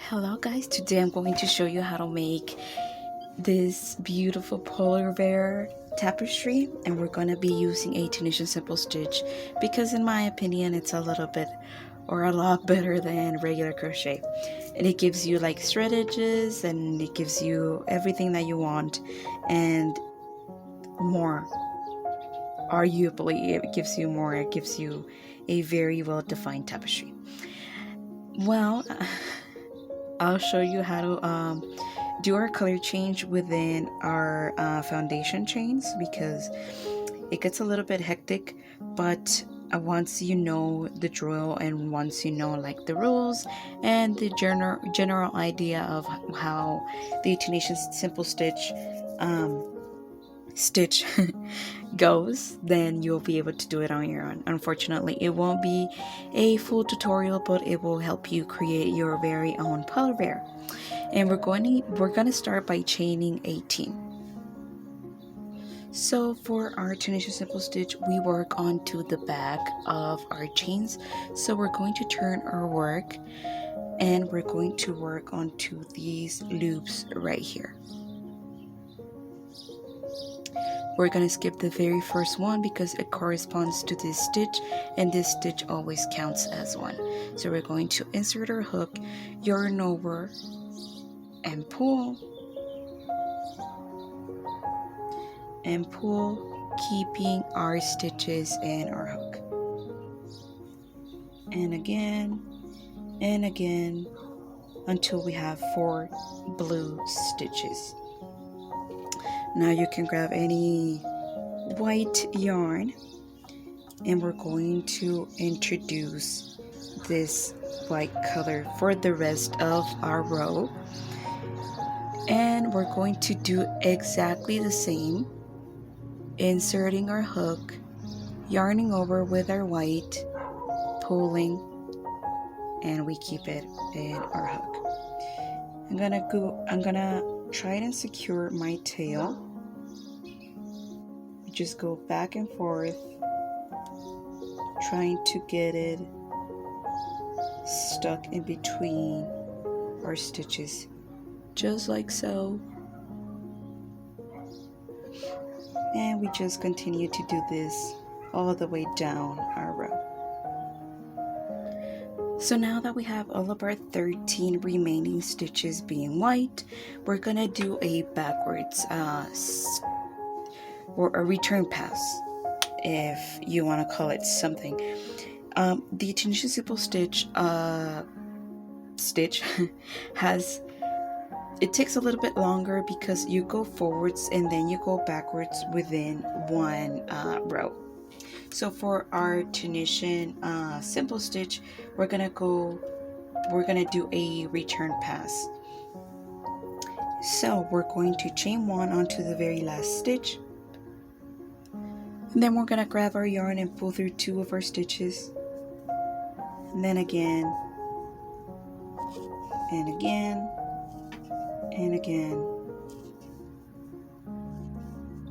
Hello guys, today I'm going to show you how to make this beautiful polar bear tapestry, and we're going to be using a Tunisian simple stitch because in my opinion it's a little bit or a lot better than regular crochet, and it gives you like thread edges and it gives you everything that you want and more. Arguably it gives you more. It gives you a very well defined tapestry. Well, I'll show you how to do our color change within our foundation chains because it gets a little bit hectic, but once you know the drill and once you know like the rules and the general idea of how the Tunisian simple stitch goes, then you'll be able to do it on your own. Unfortunately, it won't be a full tutorial, but it will help you create your very own polar bear. And we're going to start by chaining 18. So for our Tunisian simple stitch, we work onto the back of our chains. So we're going to turn our work and we're going to work onto these loops right here. We're going to skip the very first one because it corresponds to this stitch, and this stitch always counts as one. So we're going to insert our hook, yarn over, and pull, keeping our stitches in our hook. And again, until we have 4 blue stitches. Now you can grab any white yarn, and we're going to introduce this white color for the rest of our row. And we're going to do exactly the same, inserting our hook, yarning over with our white, pulling, and we keep it in our hook. I'm gonna try and secure my tail. Just go back and forth, trying to get it stuck in between our stitches, just like so. And we just continue to do this all the way down our row. So now that we have all of our 13 remaining stitches being white, we're gonna do a backwards or a return pass, if you want to call it something. The Tunisian simple stitch it takes a little bit longer because you go forwards and then you go backwards within one row. So for our Tunisian simple stitch, we're gonna do a return pass. So we're going to chain 1 onto the very last stitch, and then we're gonna grab our yarn and pull through 2 of our stitches, and then again and again and again,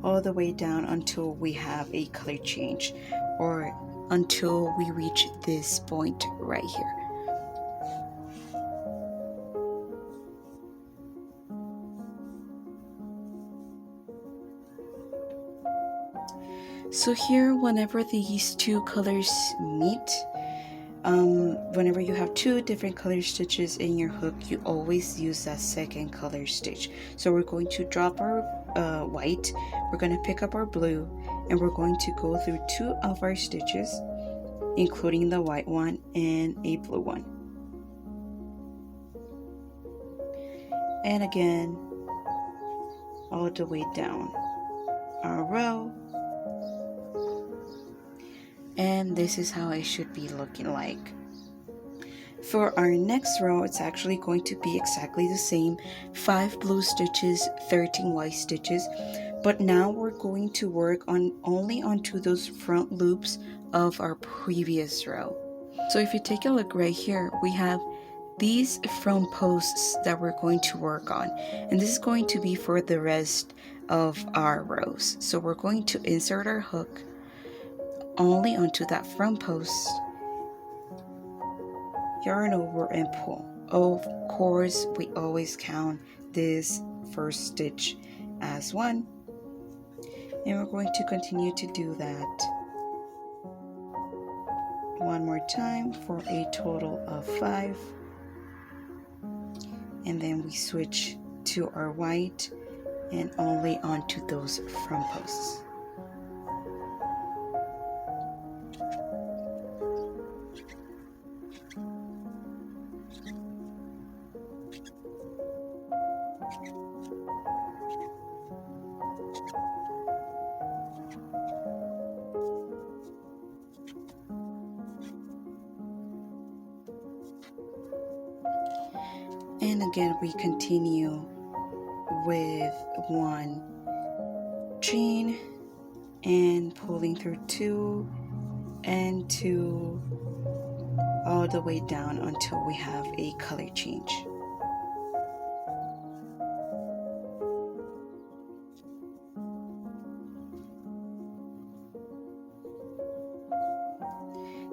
all the way down until we have a color change, or until we reach this point right here. So here, whenever these 2 colors meet, whenever you have 2 different color stitches in your hook, you always use that second color stitch. So we're going to drop our white, we're going to pick up our blue, and we're going to go through 2 of our stitches, including the white one and a blue one. And again, all the way down our row. And this is how it should be looking like. For our next row, it's actually going to be exactly the same, 5 blue stitches, 13 white stitches, but now we're going to work only onto those front loops of our previous row. So if you take a look right here, we have these front posts that we're going to work on, and this is going to be for the rest of our rows. So we're going to insert our hook only onto that front post, yarn over and pull. Of course, we always count this first stitch as 1, and we're going to continue to do that one more time for a total of 5, and then we switch to our white and only onto those front posts. And again, we continue with 1 chain and pulling through 2 and 2 all the way down until we have a color change.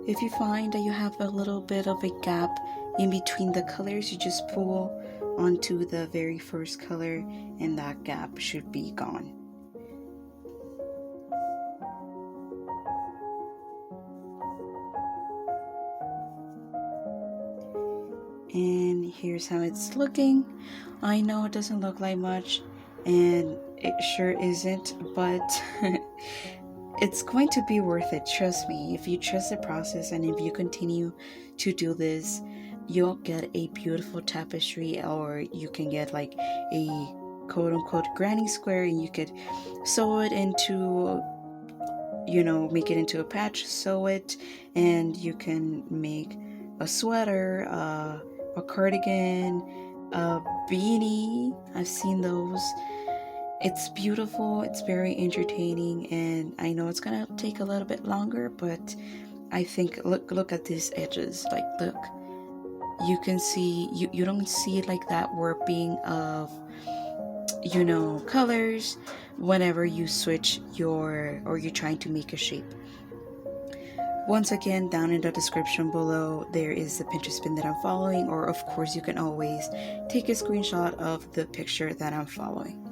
If you find that you have a little bit of a gap in between the colors, you just pull onto the very first color and that gap should be gone. And here's how it's looking. I know it doesn't look like much, and it sure isn't, but it's going to be worth it, trust me. If you trust the process and if you continue to do this, you'll get a beautiful tapestry, or you can get like a quote-unquote granny square, and you could sew it into, make it into a patch, sew it, and you can make a sweater, a cardigan, a beanie. I've seen those. It's beautiful, it's very entertaining, and I know it's gonna take a little bit longer, but I think look at these edges. Like, look, you can see, you don't see like that warping of colors whenever you switch or you're trying to make a shape. Once again, down in the description below, there is the Pinterest pin that I'm following, or of course you can always take a screenshot of the picture that I'm following.